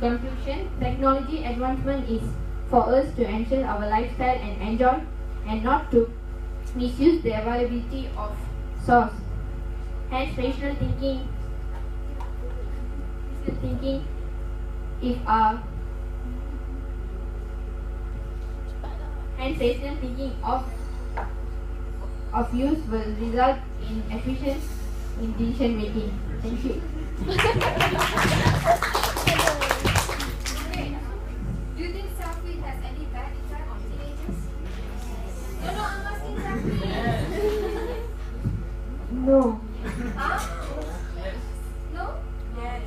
conclusion, technology advancement is for us to ensure our lifestyle and enjoy, and not to misuse the availability of source. Hence, rational thinking if hence rational thinking of use will result in efficient in decision making. Thank you. Do you think selfie has any bad effect on teenagers? No, I'm asking selfie. No. Huh? No? Yes.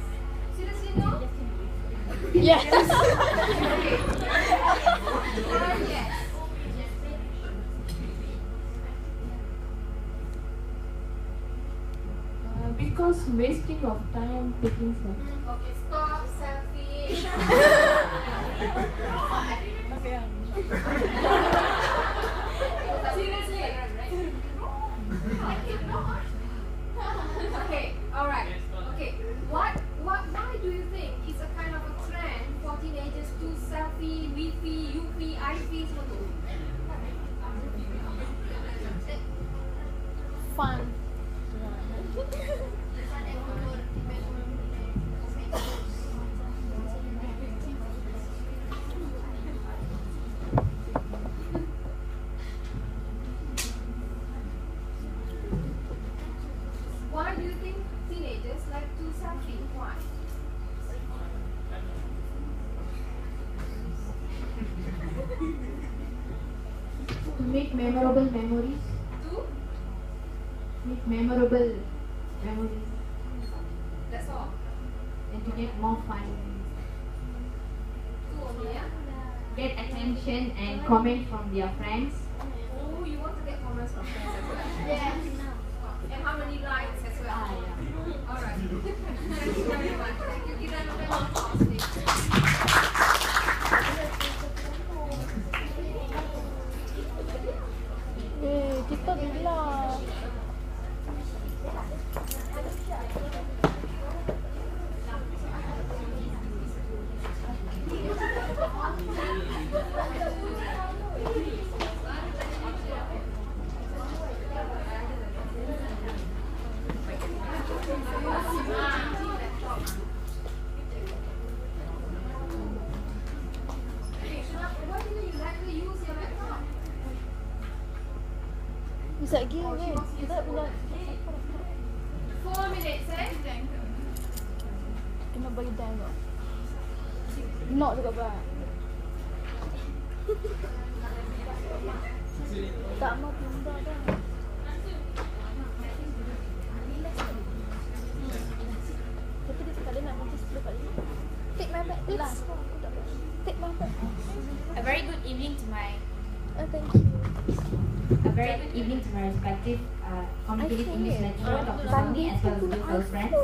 Seriously, no? Yes. Yes. Because wasting of time taking selfie. Okay, stop selfie. Seriously? Okay, alright. Okay, why do you think it's a kind of a trend for teenagers to selfie, wifi, UP, IFI semua tu? Fun. Why do you think teenagers like to selfie? Why? To make memorable memories. To? Make memorable memories. That's all. And to get more fun. Two only, yeah? Get attention and comment from their friends. Oh, you want to get comments from friends as well? Yes. And how many likes as well? Yeah. Alright. Thank you very much. Thank you. Kita nak menonton. Kita bila. Why do you like to use your laptop? Bisa lagi ni. Kita bila 4 minutes, eh? kena bagi time kau. Nak juga bah. Tak mau pindah dah. Tapi dia cakap dia nak nanti 10 kali. Take my bag last. Aku tak boleh. Take my bag. A very good evening to my Thank you. respective communicative English lecturer, Dr. Sami, as well as good close friends.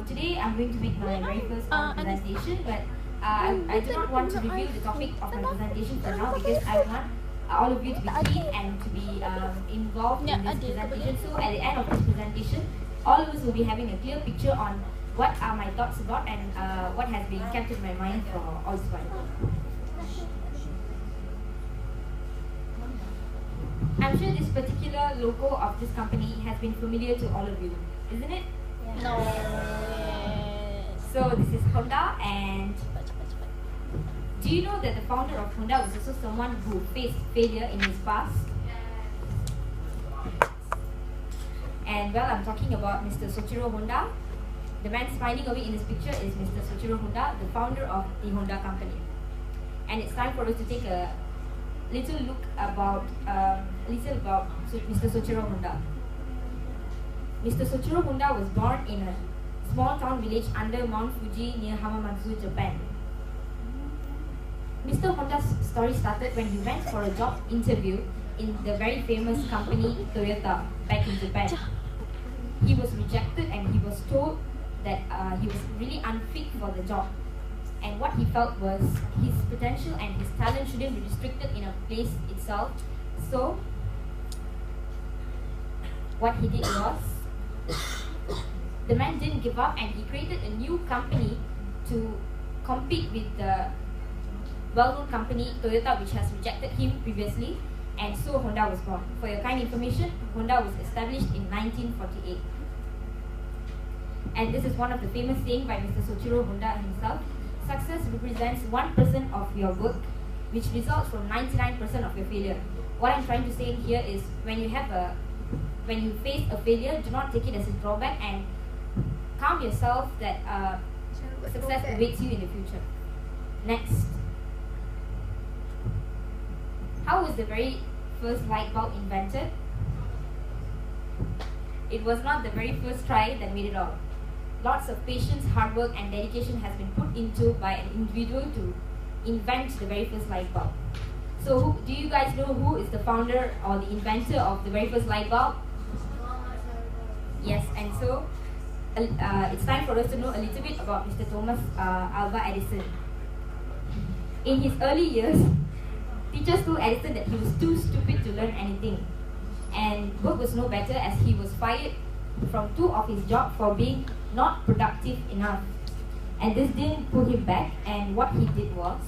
Today I'm going to make my very first presentation, but I do not want to reveal the topic of my presentation for now because I want all of you to be keen and to be involved in this presentation. So at the end of this presentation, all of us will be having a clear picture on what are my thoughts about and what has been kept in my mind for all this while. I'm sure this particular logo of this company has been familiar to all of you, isn't it? No. So this is Honda, and do you know that the founder of Honda was also someone who faced failure in his past? And well, I'm talking about Mr. Soichiro Honda. The man smiling away in this picture is Mr. Soichiro Honda, the founder of the Honda company. And it's time for us to take a little look about Mr. Soichiro Honda. Mr. Soichiro Honda was born in a small town village under Mount Fuji near Hamamatsu, Japan. Mr. Honda's story started when he went for a job interview in the very famous company Toyota back in Japan. He was rejected and he was told that he was really unfit for the job. And what he felt was his potential and his talent shouldn't be restricted in a place itself. So what he did was, the man didn't give up and he created a new company to compete with the well-known company Toyota, which has rejected him previously, and so Honda was born. For your kind information, Honda was established in 1948. And this is one of the famous sayings by Mr. Soichiro Honda himself: success represents 1% of your work, which results from 99% of your failure. What I'm trying to say here is, when you face a failure, do not take it as a drawback, and calm yourself that success awaits you in the future. Next. How was the very first light bulb invented? It was not the very first try that made it all. Lots of patience, hard work, and dedication has been put into by an individual to invent the very first light bulb. So, do you guys know who is the founder or the inventor of the very first light bulb? Yes, and so it's time for us to know a little bit about Mr. Thomas Alva Edison. In his early years, teachers told Edison that he was too stupid to learn anything, and work was no better as he was fired from 2 of his jobs for being not productive enough. And this didn't pull him back, and what he did was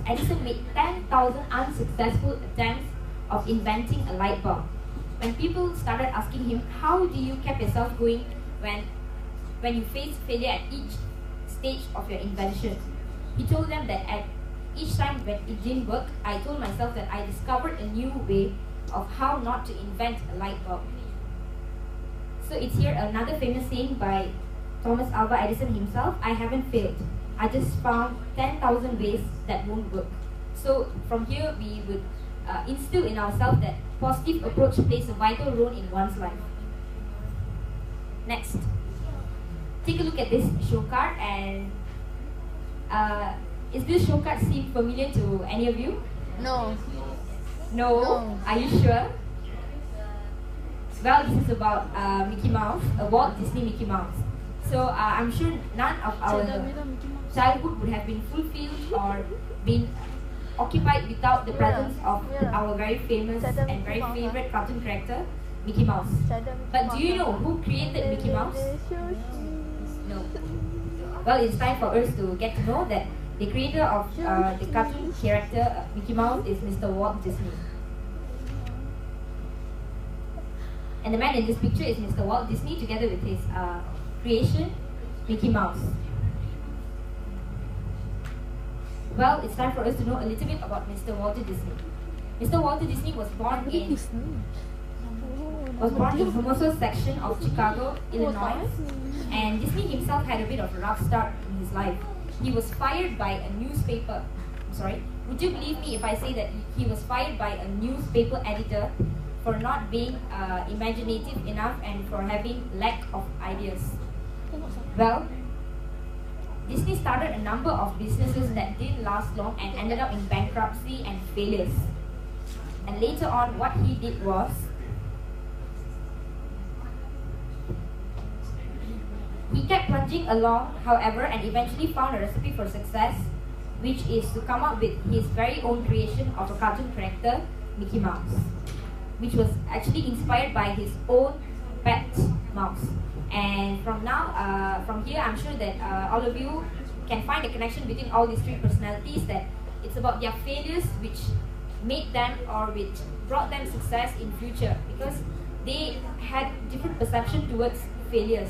Edison made 10,000 unsuccessful attempts of inventing a light bulb. When people started asking him, how do you keep yourself going when you face failure at each stage of your invention? He told them that at each time when it didn't work, I told myself that I discovered a new way of how not to invent a light bulb. So it's here another famous saying by Thomas Alva Edison himself: I haven't failed. I just found 10,000 ways that won't work. So from here we would instill in ourselves that positive approach plays a vital role in one's life. Next, take a look at this show card, and is this show card seem familiar to any of you? No. No? Are you sure? Well, this is about Mickey Mouse, Walt Disney Mickey Mouse. So I'm sure none of our childhood would have been fulfilled or been occupied without the presence of our very famous and very favorite cartoon character, Mickey Mouse. But do you know who created Mickey Mouse? No. Well, it's time for us to get to know that the creator of the cartoon character Mickey Mouse is Mr. Walt Disney. And the man in this picture is Mr. Walt Disney together with his creation, Mickey Mouse. Well, it's time for us to know a little bit about Mr. Walter Disney. Mr. Walter Disney was born in Hermosa section of Chicago, Illinois, and Disney himself had a bit of a rough start in his life. He was fired by a newspaper. Would you believe me if I say that he was fired by a newspaper editor for not being imaginative enough and for having lack of ideas? Well, Disney started a number of businesses that didn't last long and ended up in bankruptcy and failures. And later on, what he did was, he kept plunging along, however, and eventually found a recipe for success, which is to come up with his very own creation of a cartoon character, Mickey Mouse, which was actually inspired by his own pet mouse. And from here, I'm sure that all of you can find a connection between all these 3 personalities, that it's about their failures which made them or which brought them success in future, because they had different perception towards failures.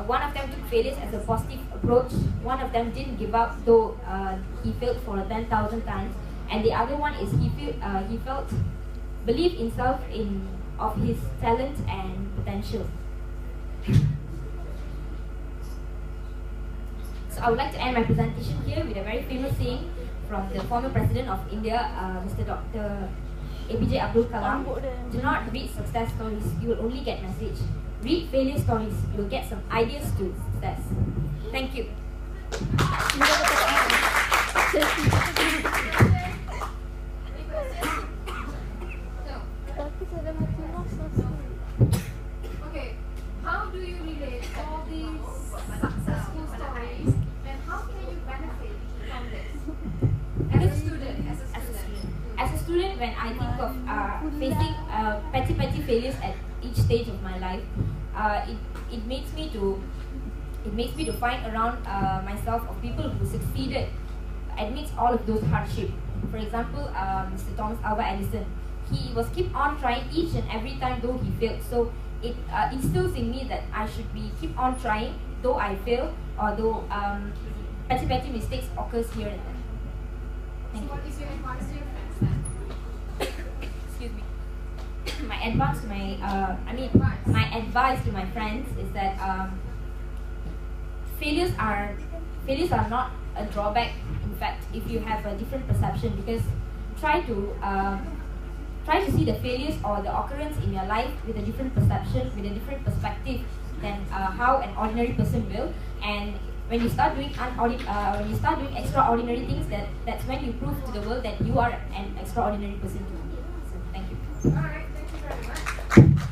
One of them took failures as a positive approach. One of them didn't give up, though he failed for 10,000 times. And the other one is he believed himself of his talent and potential. So I would like to end my presentation here with a very famous saying from the former president of India, Mr. Dr. APJ Abdul Kalam. Do not read success stories, you will only get message. Read failure stories, you will get some ideas to success. Thank you. Okay, how do you relate all these successful stories, and how can you benefit from this as a student? As a student, when I think of facing petty failures at each stage of my life, it makes me to find around myself of people who succeeded amidst all of those hardship. For example, Mr. Thomas Alva Edison, he was keep on trying each and every time though he failed. So it instills in me that I should be keep on trying though I fail, or though petty mistakes occurs here and there. So what is your advice to your friends then? Excuse me. My advice to my friends is that failures are not a drawback. In fact, if you have a different perception, because try to see the failures or the occurrence in your life with a different perception, with a different perspective than how an ordinary person will. And when you start doing extraordinary things, that's when you prove to the world that you are an extraordinary person too. So thank you. All right, thank you very much.